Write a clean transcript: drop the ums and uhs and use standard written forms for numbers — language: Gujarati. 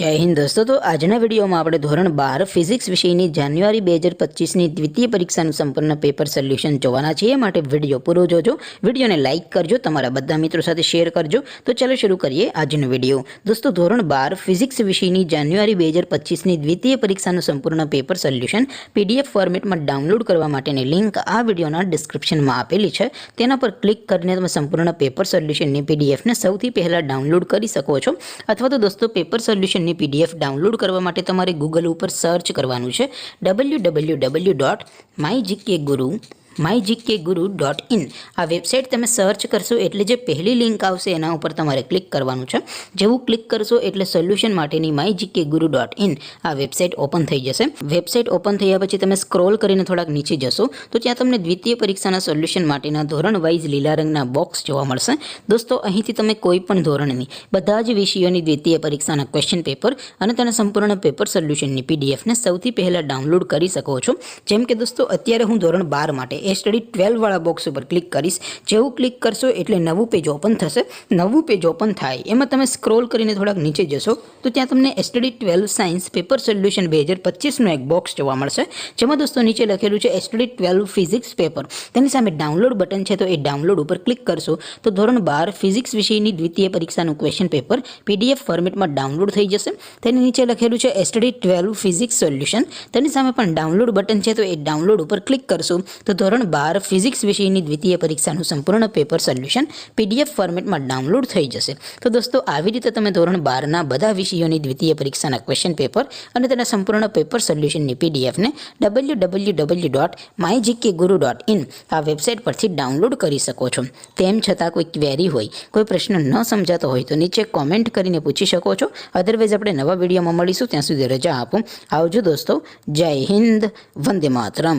जय हिंद दोस्तों। तो आजना वीडियो में આપણે ધોરણ 12 ફિઝિક્સ વિષયની જાન્યુઆરી 2025 ની દ્વિતીય પરીક્ષાનું સંપૂર્ણ પેપર સોલ્યુશન જોવાના છીએ। માટે વિડિયો પૂરો જોજો, વિડિયોને લાઈક કરજો, તમારા બધા મિત્રો સાથે શેર કરજો। તો ચાલો શરૂ કરીએ આજનો વિડિયો। દોસ્તો ધોરણ 12 ફિઝિક્સ વિષયની જાન્યુઆરી 2025 ની દ્વિતીય પરીક્ષાનું સંપૂર્ણ પેપર સોલ્યુશન પીડીએફ ફોર્મેટમાં ડાઉનલોડ કરવા માટેની લિંક આ વિડિયોના ડિસ્ક્રિપ્શનમાં આપેલી છે। તેના પર ક્લિક કરીને તમે સંપૂર્ણ પેપર સોલ્યુશનની પીડીએફને સૌથી પહેલા ડાઉનલોડ કરી શકો છો। અથવા તો દોસ્તો પેપર સોલ્યુશન पीडीएफ डाउनलॉड करवा माटे तमारे गूगल पर सर्च करवानुं छे www.mygkguru.in। आ वेबसाइट तमे सर्च करशो एटले जे पहली लिंक आवशे एना उपर तमारे क्लिक करवानुं छे। जेवुं क्लिक करशो एटले सोल्यूशन माटेनी mygkguru.in आ वेबसाइट ओपन थई जशे। वेबसाइट ओपन थया पछी तमे स्क्रॉल करीने थोड़ाक नीचे जशो तो त्यां तमने द्वितीय परीक्षाना सोल्यूशन माटेना धोरण वाइज लीला रंगना बॉक्स जोवा मळशे। दोस्तों અહીંથી તમે કોઈપણ ધોરણની બધા જ વિષયોની દ્વિતીય પરીક્ષાના ક્વેશ્ચન પેપર અને તેના સંપૂર્ણ પેપર સોલ્યુશનની પીડીએફને સૌથી પહેલા ડાઉનલોડ કરી શકો છો। જેમ કે દોસ્તો અત્યારે હું ધોરણ 12 માટે એ સ્ટડી 12 વાળા બોક્સ ઉપર ક્લિક કરીશ। જેવું ક્લિક કરશો એટલે નવું પેજ ઓપન થશે। નવું પેજ ઓપન થાય એમાં તમે સ્ક્રોલ કરીને થોડાક નીચે જશો તો ત્યાં તમને સ્ટડી 12 સાયન્સ પેપર સોલ્યુશન 2025 નો એક બોક્સ જોવા મળશે। જેમાં દોસ્તો નીચે લખેલું છે સ્ટડી 12 ફિઝિક્સ પેપર। તેની સામે ડાઉનલોડ બટન છે, તો એ ડાઉનલોડ ઉપર ક્લિક કરશો તો ધોરણ 12 ફિઝિક્સ વિષયની દ્વિતીય પરીક્ષાનું ક્વેશ્ચન પેપર પીડીએફ ફોર્મેટમાં ડાઉનલોડ થઈ જશે। તેની નીચે લખેલું છે સ્ટડી 12 ફિઝિક્સ સોલ્યુશન। તેની સામે પણ ડાઉનલોડ બટન છે, તો એ ડાઉનલોડ ઉપર ક્લિક કરશો તો ધોરણ 12 ફિઝિક્સ વિષયની દ્વિતીય પરીક્ષાનું સંપૂર્ણ પેપર સોલ્યુશન પીડીએફ ફોર્મેટમાં ડાઉનલોડ થઈ જશે। તો દોસ્તો આવી રીતે તમે ધોરણ 12ના બધા વિષયોની દ્વિતીય પરીક્ષાના ક્વેશ્ચન પેપર અને તેના સંપૂર્ણ પેપર સોલ્યુશનની પીડીએફને www.mygkguru.in આ વેબસાઇટ પરથી ડાઉનલોડ કરી શકો છો। તેમ છતાં કોઈ ક્વેરી હોય, કોઈ પ્રશ્ન ન સમજાતો હોય તો નીચે કોમેન્ટ કરીને પૂછી શકો છો। અધરવાઇઝ આપણે નવા વિડીયોમાં મળીશું, ત્યાં સુધી રજા આપો। આવજો દોસ્તો। જય હિન્દ, વંદે માતરમ।